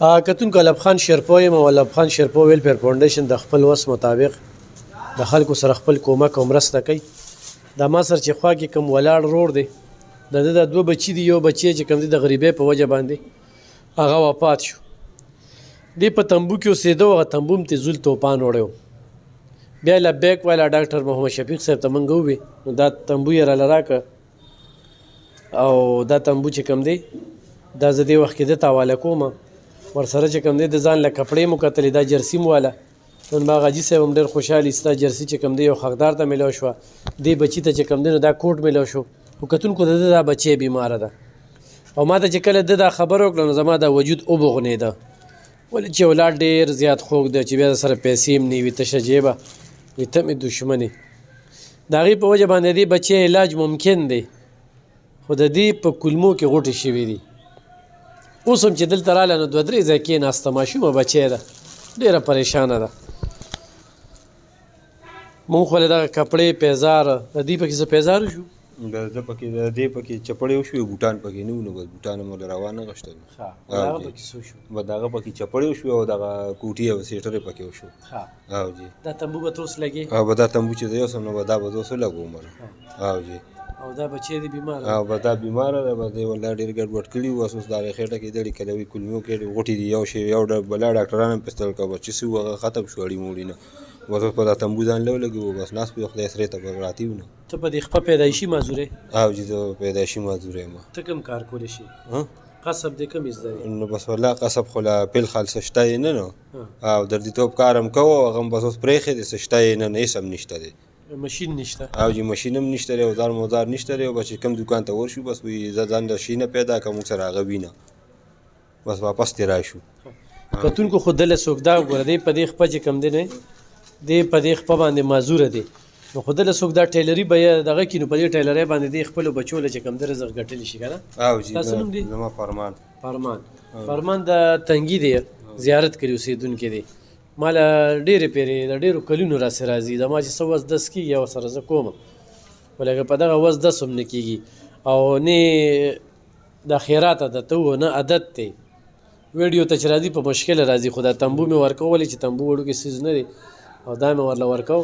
کتونکو علب خان شیرپو یم او علب خان شیرپو ویلفیر فاونډیشن د خپل وس مطابق د خلکو سره خپل کومک او مرسته کوي. دا ما سره چې خوا کې کوم ولاړ روړ دی د ده د دوه بچي دي، یو بچی چې کوم دی د غریبۍ په وجه باندې هغه وفات شو. دی په تنبو کې اوسېده او هغه تنبو هم ترې زول توپان وړی و. بیا یې لبیک ویله ډاکټر محمد شفیق صاحب ته موږ ووې نو دا تنبو یې راله راکړه او دا تنبو چې کوم دی دا زه دې وخت کې ده ته حواله کوم. ورسره چې کوم دی د ځان له کپړې مو کتلې دا جرسي مو واله نن ما حاجي صاحب هم ډېر خوشحالي ستا جرسي چې کوم دی یو حقدار ته میلاو شوه، دې بچي ته چې کوم دی نو دا کوټ میلاو شو. خو کتونکو د ده دا بچی بیماره ده او ما ته چې کله ده دا خبره وکړه نو زما دا وجود وبغنېده، ولې چې اولاد ډېر زیات خوږ دی چې بیا د سره پیسې هم نه وي، تشه جیبه وي ته مې دښمنې. د هغې په وجه باندې دې بچی علاج ممکن دی خو د دې په کلمو کې غوټې شوي دي. اوس هم چې دلته راله نو دوه درې ځای کېناسته، ماشومه بچی ده ډېره پریشانه ده. مونږ خو له دغه کپړې پیزار د دې پکې څه پیزار وشو د ده پکې د دې پکې چپړې وشوې، بوټان پکې نه وو نو بس بوټان مو له روا نه غشتل. د هغه پکې څه وشو؟ د هغه پکې چپړې وشوې او دغه کوټي او سیټر یې پکې وشو. او جی دا تنبو به ته اوس لګې او به دا تنبو چې زه یو سم نو به دا به زه اوس ولګوم. او جی او دا بچی دی بیماره او به دا بیماره ده، به دې والله ډېر ګډوډ کړي وو. اوس د هغې خېټه کې دړې کله وي کلمیو کې غوټې دي یو شی یو بلا ډاکټران هم پېستل کوه چې څه وو هغه ختم شو اړي موړي نه. بس اوس په دا تنبو ځان له ولګي بس ناست وي خدای سرې ته به راتي وو نه. ته په دې خپه پیدایشي معذور یې؟ او جی زه پیدایشي معذور یم. ته کوم کار کولی شي؟ قصب دې کوم زده دی؟ نو بس والله قصب خو لا پیل خال څه شته یې نه نو او دردیتوب کار هم کوو هغه هم بس اوس پرېښی دی څه شته یې نه هېڅ هم نشته دی. مشین نشته؟ او جی مشین هم نشته دی، اوزار موزار نشته دی. او بس چې کوم دوکان ته ورشو بس وایي زه ځان له شي نه پیدا کړم موږ سره هغه وینه بس واپس ترې راشو. کتونکو خو دله څوک دا وګوره دی په دې خپه چې کوم دی نه دی په دې خپه باندې معذوره دی نو خو دله څوک دا ټیلري به یې دغه کړي نو په دې ټیلرۍ باندې دی خپلو بچو له چې کوم دی رزق ګټلی شي که نه. او جی تاسو نوم دی؟ زما فرمان. فرمان د تنګي دی زیارت کړي اوسېدونکی دی. ما له ډېرې پیرې د ډېرو کلونو راسې راځي زما چې څه وس دس کېږي او سره زه کوم خو لکه په دغه وس دس هم نه کېږي او نه د خیرات عادت و نه عادت دی. ویډیو ته چې راځي په مشکله راځي خو دا تنبو مې ورکو ولې چې تنبو وړوکې څیز نه دی او دا مې ورله ورکو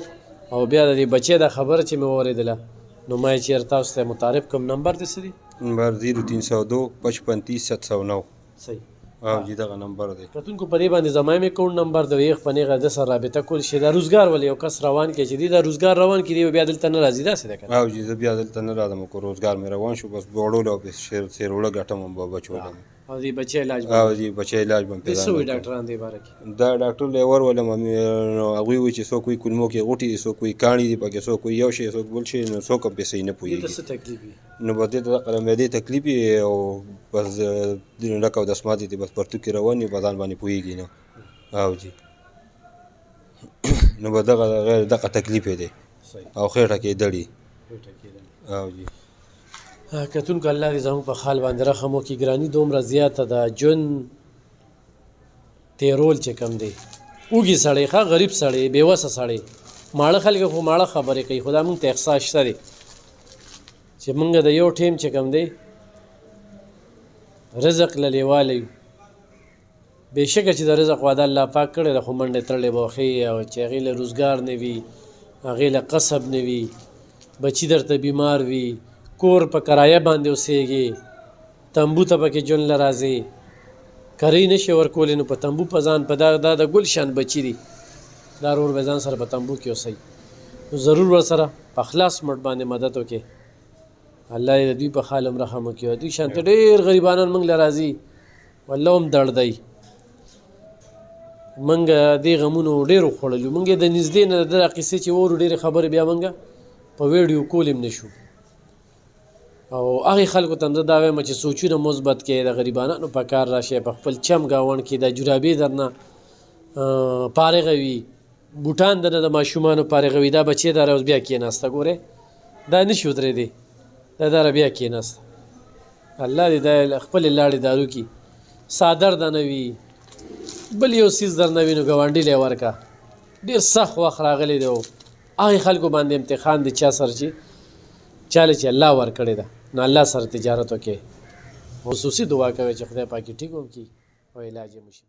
او بیا د دې بچی دا خبره چې مې واورېدله نو ما یې چېرې تاسو ته متعارف کوم نمبر دې څه دی؟ نمبر 0302 55 709. صحیح. او جی دغه نمبر دی. کتونکو په دې باندې زما مې اکاونټ نمبر د یو په نیغه د سره رابطه کول شي. دا روزګار ولې یو کس روان کې چې دی دا روزګار روان کې دی بیا دلته نه راځي داسې ده که نه؟ او جی زه بیا دلته نه راځم کو روزګار مې روان شو بس بوړول او سیروړه ګټم هم به بچولم او دې بچی علاج او دې بچی علاج به پیدا څه وایي ډاکټران دې باره کې؟ دا ډاکټر له ورولم هغوی وایي چې څوک وایي کولمو کې غوټې دي، څوک وایي کاڼي دي پکې، څوک وایي یو شی څوک بل شی، نو څوک هم پې صحیح نه دې ته پوهېږي. څه تکلیف وي؟ نو به دې ته دغه معدې تکلیف وي او بس ډک او دسمات دي بس پرتوکې روان وي په ځان باندې پوهېږي نه. او جی نو به دغه غیر دغه تکلیف یې دی او خېټه کې دړي. او جی کتونکو الله دې زموږ په حال باندې رحم وکړي. ګراني دومره زیاته ده ژوند تیرول چې کم دی اوږي سړی ښه غریب سړی بېوسه سړی ماړه خلک خو ماړه خبرې کوي خو دا مونږ ته احساس شته دی چې مونږ د یو ټیم چې کم دی رزق له لیواله یو بېشکه چې د رزق وعده الله پاک کړی ده خو منډې تړلې به وښیي او چې هغې له روزګار نه وي هغې له قصب نه وي بچي درته بیمار وي کور په کرایه باندې اوسېږي تنبو ته پکې ژوند له راځي کرۍ نه شي ورکولی نو په تنبو په ځان په دا د ګل شان بچي دي دا رور به ځان سره په تنبو کې اوسئ نو ضرور ورسره په خلاص مټ باندې مدد وکړي. الله دې د دوی په حال هم رحم وکړي. دوی شانته ډېر غریبانان موږ له راځي والله هم درد دی موږ دې غمونو ډېرو خوړلو موږ یې د نږدې نه د دغه قصې چې وورو ډېرې خبرې بیا موږ په ویډیو کول هم نه شو او هغې خلکو ته هم زه دا وایم چې سوچونه مثبت کړئ د غریبانانو په کار راشئ په خپل چم ګاونډ کې د جرابې درنه فارغه وي بوټان درنه د ماشومانو فارغه وي دا بچی داره اوس بیا کېناسته ګورئ دا نه شي ودرېدی دا داره بیا کېناسته الله دې دا خپلې لاړې دارو کړي څادر د نه وي بل یو څیز در نه وي نو ګاونډي لی ورکه ډېر سخت وخت راغلی دی او هغې خلکو باندې امتحان دی چا سره چې چاله چې الله ورکړې ده نو الله سره تجارت وکړئ خصوصي دعا کوي چې خدای پاکي ټیک وکړي او علاج یې وشي.